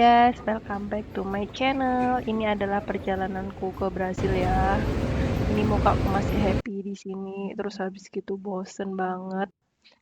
guys, welcome back to my channel. Ini adalah perjalananku ke Brasil ya. Ini mukaku masih happy di sini, terus habis gitu bosen banget.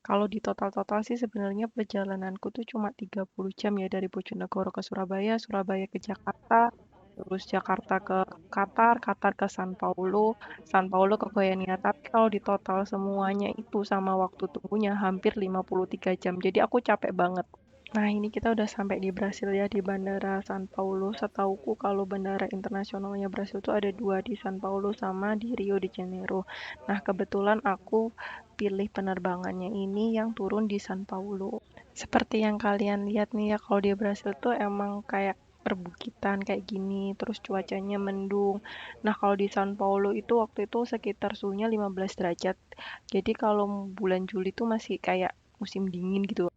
Kalau di total-total sih sebenarnya perjalananku tuh cuma 30 jam ya dari Bojonegoro ke Surabaya, Surabaya ke Jakarta, terus Jakarta ke Qatar, Qatar ke San Paulo, San Paulo ke Goiânia. Tapi kalau di total semuanya itu sama waktu tunggunya hampir 53 jam. Jadi aku capek banget. Nah, ini kita udah sampai di Brasil ya, di Bandara San Paulo. Setauku kalau bandara internasionalnya Brasil tuh ada dua, di San Paulo sama di Rio de Janeiro. Nah, kebetulan aku pilih penerbangannya ini yang turun di San Paulo. Seperti yang kalian lihat nih ya, kalau di Brasil tuh emang kayak perbukitan kayak gini, terus cuacanya mendung. Nah, kalau di San Paulo itu waktu itu sekitar suhunya 15 derajat. Jadi kalau bulan Juli tuh masih kayak musim dingin gitu.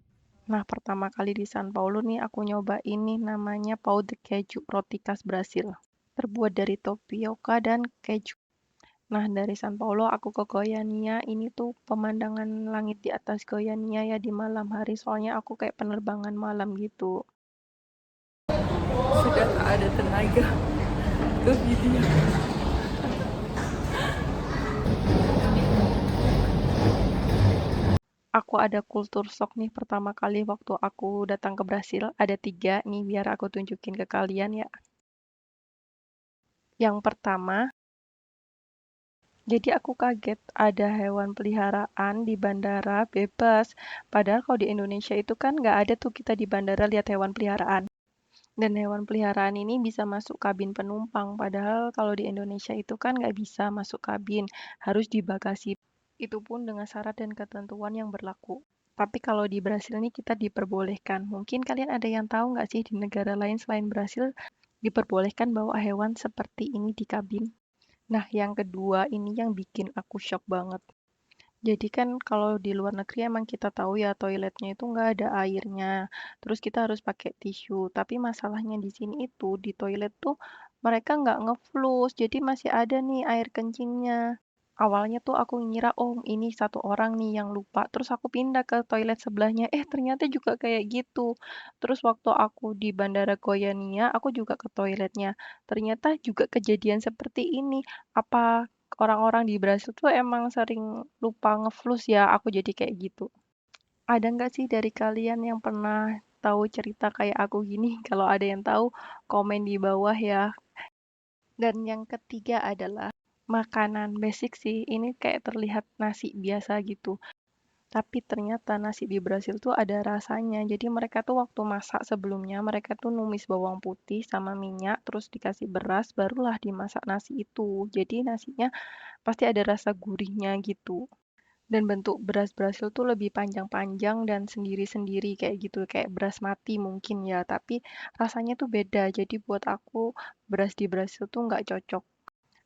Nah, pertama kali di San Paulo nih aku nyoba ini namanya pau de keju, roti khas Brasil. Terbuat dari tapioka dan keju. Nah, dari San Paulo aku ke Goiânia. Ini tuh pemandangan langit di atas Goiânia ya di malam hari. Soalnya aku kayak penerbangan malam gitu. Sudah tak ada tenaga untuk video. Aku ada kultur shock nih pertama kali waktu aku datang ke Brasil. Ada 3 nih biar aku tunjukin ke kalian ya. Yang pertama, jadi aku kaget ada hewan peliharaan di bandara bebas. Padahal kalau di Indonesia itu kan nggak ada tuh kita di bandara lihat hewan peliharaan. Dan hewan peliharaan ini bisa masuk kabin penumpang. Padahal kalau di Indonesia itu kan nggak bisa masuk kabin, harus di bagasi. Itu pun dengan syarat dan ketentuan yang berlaku. Tapi kalau di Brasil ini kita diperbolehkan. Mungkin kalian ada yang tahu nggak sih di negara lain selain Brasil diperbolehkan bawa hewan seperti ini di kabin? Nah, yang kedua ini yang bikin aku shock banget. Jadi kan kalau di luar negeri emang kita tahu ya toiletnya itu nggak ada airnya. Terus kita harus pakai tisu. Tapi masalahnya di sini itu di toilet tuh mereka nggak ngeflush. Jadi masih ada nih air kencingnya. Awalnya tuh aku ngira, oh ini satu orang nih yang lupa. Terus aku pindah ke toilet sebelahnya. Ternyata juga kayak gitu. Terus waktu aku di Bandara Goiânia, aku juga ke toiletnya. Ternyata juga kejadian seperti ini. Apa orang-orang di Brasil tuh emang sering lupa ngeflush ya? Aku jadi kayak gitu. Ada nggak sih dari kalian yang pernah tahu cerita kayak aku gini? Kalau ada yang tahu, komen di bawah ya. Dan yang ketiga adalah makanan basic sih. Ini kayak terlihat nasi biasa gitu. Tapi ternyata nasi di Brasil tuh ada rasanya. Jadi mereka tuh waktu masak sebelumnya, mereka tuh numis bawang putih sama minyak, terus dikasih beras, barulah dimasak nasi itu. Jadi nasinya pasti ada rasa gurihnya gitu. Dan bentuk beras Brasil tuh lebih panjang-panjang dan sendiri-sendiri kayak gitu, kayak beras mati mungkin ya. Tapi rasanya tuh beda. Jadi buat aku beras di Brasil tuh nggak cocok.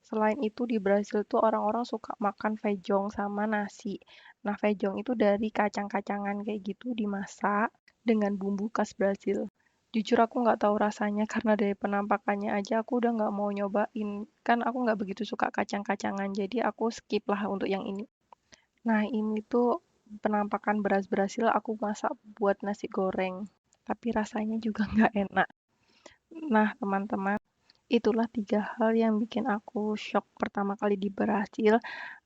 Selain itu di Brasil tuh orang-orang suka makan feijong sama nasi. Nah, feijong itu dari kacang-kacangan kayak gitu dimasak dengan bumbu khas Brasil. Jujur aku nggak tahu rasanya karena dari penampakannya aja aku udah nggak mau nyobain. Kan aku nggak begitu suka kacang-kacangan, jadi aku skip lah untuk yang ini. Nah, ini tuh penampakan beras Brasil aku masak buat nasi goreng. Tapi rasanya juga nggak enak. Nah, teman-teman, itulah 3 hal yang bikin aku shock pertama kali di Brasil.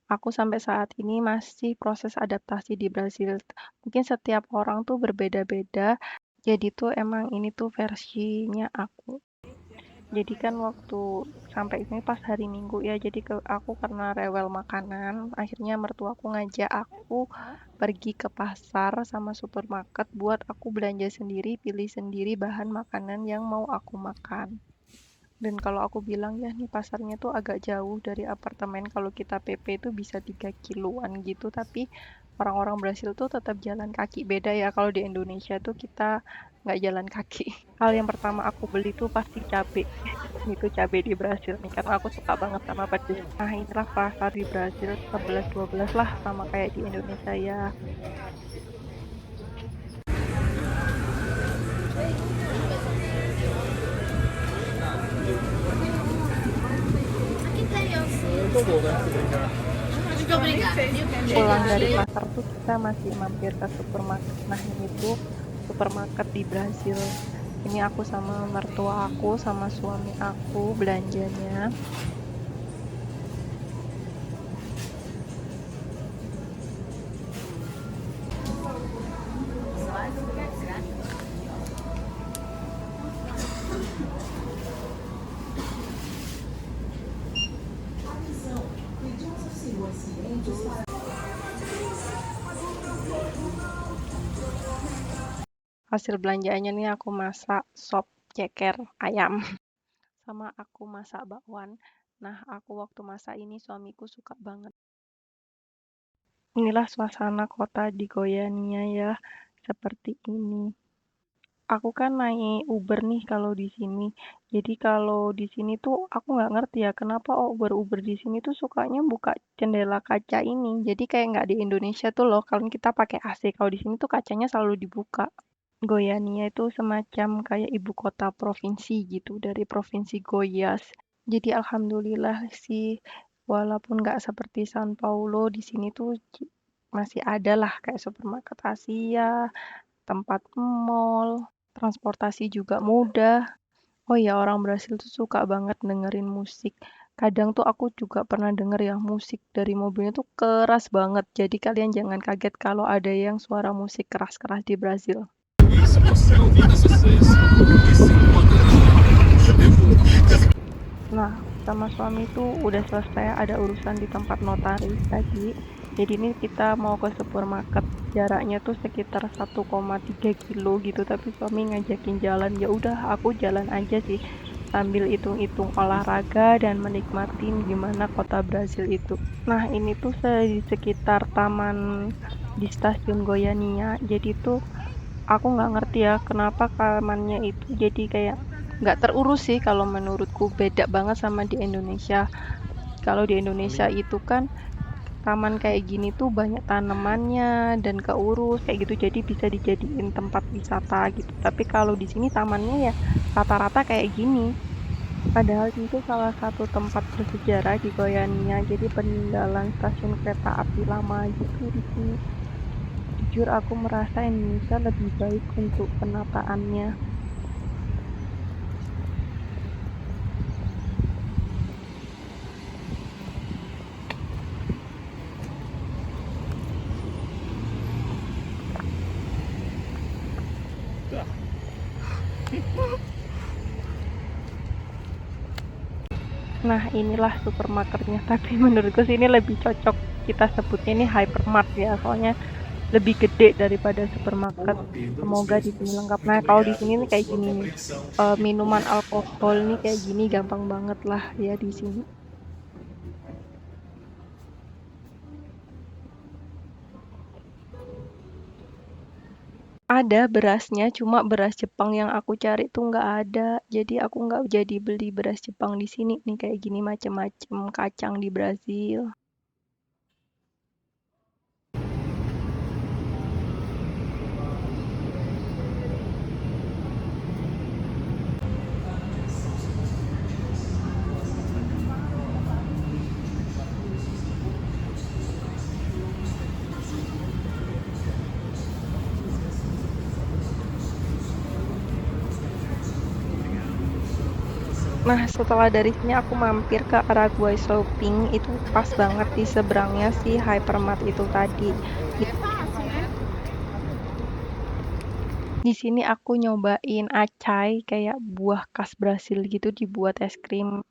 Aku sampai saat ini masih proses adaptasi di Brasil. Mungkin setiap orang tuh berbeda-beda. Jadi tuh emang ini tuh versinya aku. Jadi kan waktu sampai sini pas hari Minggu ya, jadi aku karena rewel makanan, akhirnya mertuaku ngajak aku pergi ke pasar sama supermarket buat aku belanja sendiri, pilih sendiri bahan makanan yang mau aku makan. Dan kalau aku bilang ya nih pasarnya tuh agak jauh dari apartemen. Kalau kita PP itu bisa 3 kiloan gitu, tapi orang-orang Brasil tuh tetap jalan kaki. Beda ya kalau di Indonesia tuh kita nggak jalan kaki. Hal yang pertama aku beli tuh pasti cabai. Itu cabai di Brasil nih karena aku suka banget sama pedas. Nah, inilah pasar di Brasil 11-12 lah sama kayak di Indonesia ya. Pulang dari pasar tuh kita masih mampir ke supermarket. Nah, ini tuh supermarket di Brasil. Ini aku sama mertua aku sama suami aku belanjanya. Hasil belanjaannya nih aku masak sop ceker ayam sama aku masak bakwan. Nah, aku waktu masak ini suamiku suka banget. Inilah suasana kota di Goiânia ya, seperti ini. Aku kan naik Uber nih kalau di sini. Jadi kalau di sini tuh aku nggak ngerti ya kenapa Uber di sini tuh sukanya buka jendela kaca ini. Jadi kayak nggak di Indonesia tuh loh, kalau kita pakai AC. Kalau di sini tuh kacanya selalu dibuka. Goiânia itu semacam kayak ibu kota provinsi gitu dari provinsi Goiás. Jadi alhamdulillah sih walaupun nggak seperti San Paulo di sini tuh masih ada lah kayak supermarket Asia, tempat mall, transportasi juga mudah. Oh ya orang Brasil tuh suka banget dengerin musik. Kadang tuh aku juga pernah denger ya musik dari mobilnya tuh keras banget. Jadi kalian jangan kaget kalau ada yang suara musik keras-keras di Brasil. Nah, sama suami tuh udah selesai ada urusan di tempat notaris tadi. Jadi ini kita mau ke supermarket. Jaraknya tuh sekitar 1,3 kilo gitu, tapi suami ngajakin jalan. Ya udah, aku jalan aja sih sambil hitung-hitung olahraga dan menikmatin gimana kota Brasil itu. Nah, ini tuh di sekitar taman di stasiun Goiânia. Jadi tuh aku nggak ngerti ya kenapa tamannya itu jadi kayak nggak terurus sih kalau menurutku beda banget sama di Indonesia. Kalau di Indonesia itu kan taman kayak gini tuh banyak tanamannya dan keurus kayak gitu jadi bisa dijadiin tempat wisata gitu. Tapi kalau di sini tamannya ya rata-rata kayak gini. Padahal itu salah satu tempat bersejarah di Goiânia. Jadi peninggalan stasiun kereta api lama gitu di sini. Jujur aku merasa Indonesia lebih baik untuk penataannya. Nah, inilah supermarketnya. Tapi menurutku sini lebih cocok kita sebutnya ini hypermart ya, soalnya lebih gede daripada supermarket. Semoga di sini lengkap. Nah, kalau di sini nih kayak gini nih, minuman alkohol nih kayak gini gampang banget lah ya di sini. Ada berasnya, cuma beras Jepang yang aku cari tuh nggak ada. Jadi aku nggak jadi beli beras Jepang di sini nih kayak gini macem-macem kacang di Brazil. Nah, setelah dari sini aku mampir ke Araguay Shopping, itu pas banget di seberangnya si hypermart itu tadi. Di sini aku nyobain acai kayak buah khas Brasil gitu dibuat es krim.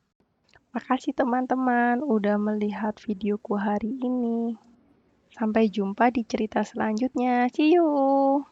Makasih teman-teman udah melihat videoku hari ini. Sampai jumpa di cerita selanjutnya. See you.